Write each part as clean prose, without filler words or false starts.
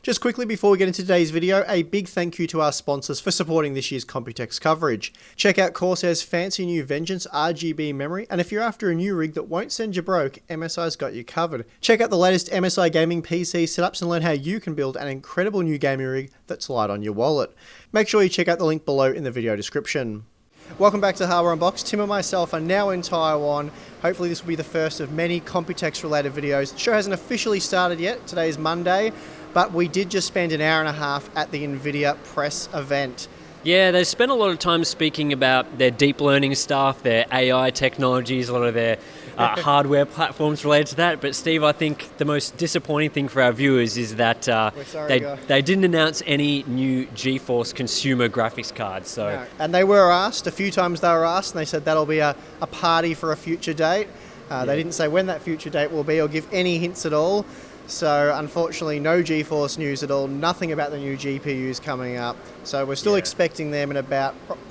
Just quickly before we get into today's video, a big thank you to our sponsors for supporting this year's Computex coverage. Check out Corsair's fancy new Vengeance RGB memory, and if you're after a new rig that won't send you broke, MSI's got you covered. Check out the latest MSI gaming PC setups and learn how you can build an incredible new gaming rig that's light on your wallet. Make sure you check out the link below in the video description. Welcome back to Hardware Unboxed. Tim and myself are now in Taiwan. Hopefully this will be the first of many Computex related videos. The show hasn't officially started yet. Today is Monday, but we did just spend an hour and a half at the Nvidia press event. Yeah, they spent a lot of time speaking about their deep learning stuff, their AI technologies, a lot of their hardware platforms related to that. But Steve, I think the most disappointing thing for our viewers is that they didn't announce any new GeForce consumer graphics cards. So, no. And they were asked, a few times they were asked, and they said that'll be a party for a future date. They didn't say when that future date will be or give any hints at all. So unfortunately, no GeForce news at all, nothing about the new GPUs coming up. So we're still expecting them in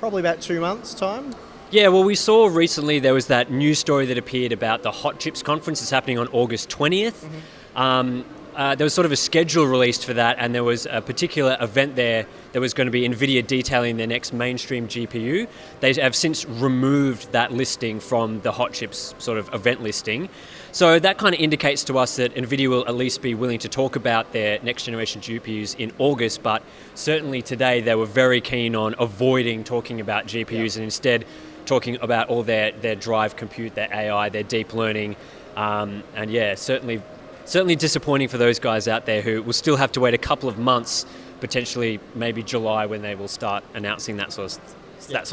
probably about 2 months' time. Yeah, well, we saw recently there was that news story that appeared about the Hot Chips conference. It's happening on August 20th. There was sort of a schedule released for that, and there was a particular event there that was going to be Nvidia detailing their next mainstream GPU. They have since removed that listing from the Hot Chips sort of event listing. So that kind of indicates to us that Nvidia will at least be willing to talk about their next generation GPUs in August, but certainly today they were very keen on avoiding talking about GPUs and instead talking about all their drive compute, their AI, their deep learning, and yeah, certainly disappointing for those guys out there who will still have to wait a couple of months, potentially maybe July, when they will start announcing that sort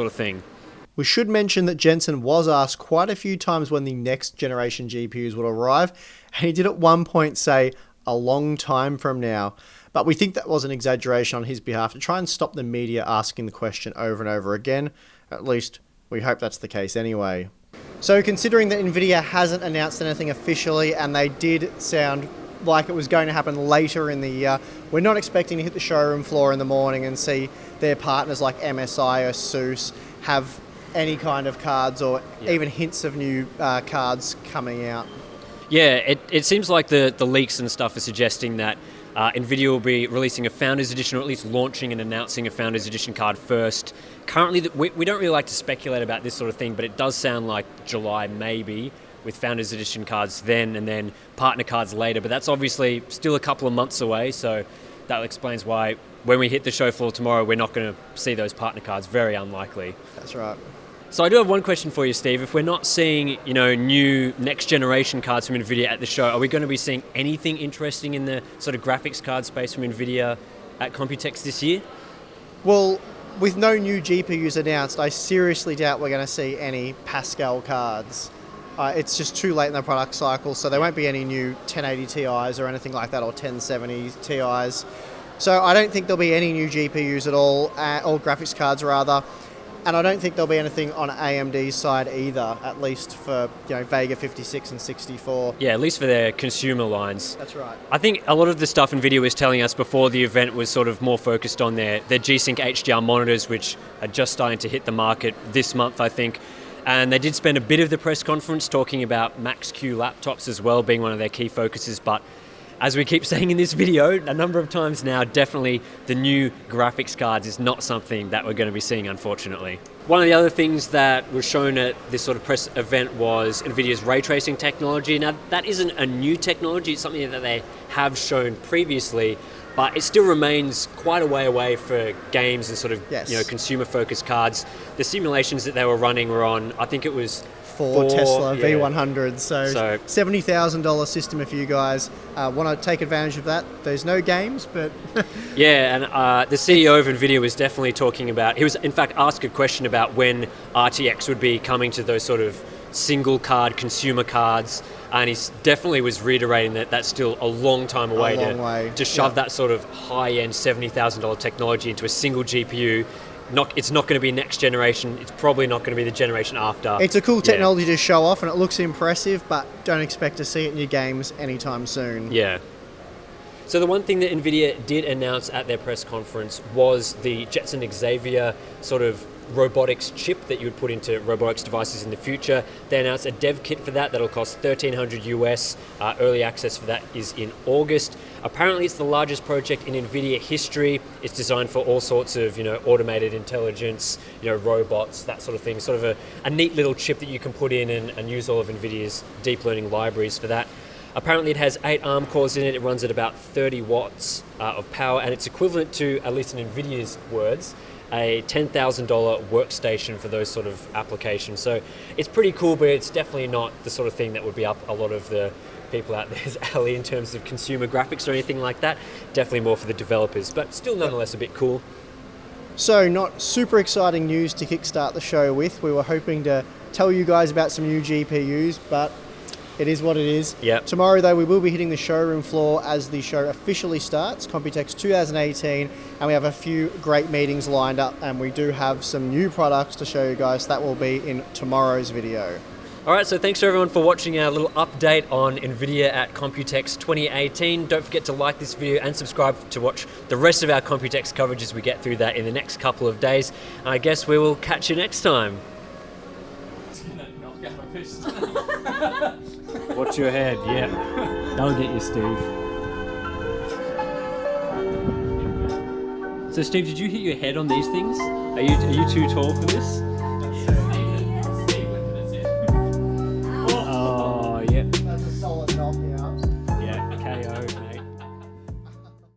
of thing. We should mention that Jensen was asked quite a few times when the next generation GPUs would arrive, and he did at one point say a long time from now. But we think that was an exaggeration on his behalf to try and stop the media asking the question over and over again. At least we hope that's the case anyway. So considering that Nvidia hasn't announced anything officially and they did sound like it was going to happen later in the year, we're not expecting to hit the showroom floor in the morning and see their partners like MSI or ASUS have any kind of cards or even hints of new cards coming out. Yeah, it seems like the leaks and stuff are suggesting that Nvidia will be releasing a Founders Edition, or at least launching and announcing a Founders Edition card first. Currently, we don't really like to speculate about this sort of thing, but it does sound like July maybe, with Founders Edition cards then and then partner cards later. But that's obviously still a couple of months away, so that explains why when we hit the show floor tomorrow, we're not going to see those partner cards. Very unlikely. That's right. So I do have one question for you, Steve. If we're not seeing, new next generation cards from Nvidia at the show, are we going to be seeing anything interesting in the sort of graphics card space from Nvidia at Computex this year? Well, with no new GPUs announced, I seriously doubt we're going to see any Pascal cards. It's just too late in the product cycle, so there won't be any new 1080 Ti's or anything like that, or 1070 Ti's. So I don't think there'll be any new GPUs at all, or graphics cards rather. And I don't think there'll be anything on AMD's side either, at least for Vega 56 and 64. Yeah, at least for their consumer lines. That's right. I think a lot of the stuff Nvidia was telling us before the event was sort of more focused on their G-Sync HDR monitors, which are just starting to hit the market this month, I think. And they did spend a bit of the press conference talking about Max-Q laptops as well, being one of their key focuses, but as we keep saying in this video a number of times now, definitely the new graphics cards is not something that we're going to be seeing, unfortunately. One of the other things that was shown at this sort of press event was Nvidia's ray tracing technology. Now, that isn't a new technology, it's something that they have shown previously, but it still remains quite a way away for games and sort of consumer-focused cards. The simulations that they were running were on, I think it was four Tesla V100s, so $70,000 system if you guys want to take advantage of that. There's no games, but yeah, and the CEO of Nvidia was definitely talking about, he was in fact asked a question about when RTX would be coming to those sort of single card consumer cards, and he definitely was reiterating that that's still a long time away to shove that sort of high-end $70,000 technology into a single GPU. It's not going to be next generation. It's probably not going to be the generation after. It's a cool technology to show off, and it looks impressive, but don't expect to see it in your games anytime soon. Yeah. So the one thing that Nvidia did announce at their press conference was the Jetson Xavier sort of robotics chip that you would put into robotics devices in the future. They announced a dev kit for that'll cost $1,300 US. Early access for that is in August. Apparently it's the largest project in Nvidia history. It's designed for all sorts of, automated intelligence, robots, that sort of thing. Sort of a neat little chip that you can put in and use all of Nvidia's deep learning libraries for that. Apparently it has 8 ARM cores in it. It runs at about 30 watts of power, and it's equivalent to, at least in Nvidia's words, a $10,000 workstation for those sort of applications. So it's pretty cool, but it's definitely not the sort of thing that would be up a lot of the people out there's alley in terms of consumer graphics or anything like that. Definitely more for the developers, but still nonetheless a bit cool. So not super exciting news to kickstart the show with. We were hoping to tell you guys about some new GPUs, but it is what it is. Yep. Tomorrow, though, we will be hitting the showroom floor as the show officially starts, Computex 2018, and we have a few great meetings lined up, and we do have some new products to show you guys. That will be in tomorrow's video. All right, so thanks to everyone for watching our little update on Nvidia at Computex 2018. Don't forget to like this video and subscribe to watch the rest of our Computex coverage as we get through that in the next couple of days. And I guess we will catch you next time. Watch your head, yeah. That'll get you, Steve. So Steve, did you hit your head on these things? Are you too tall for this?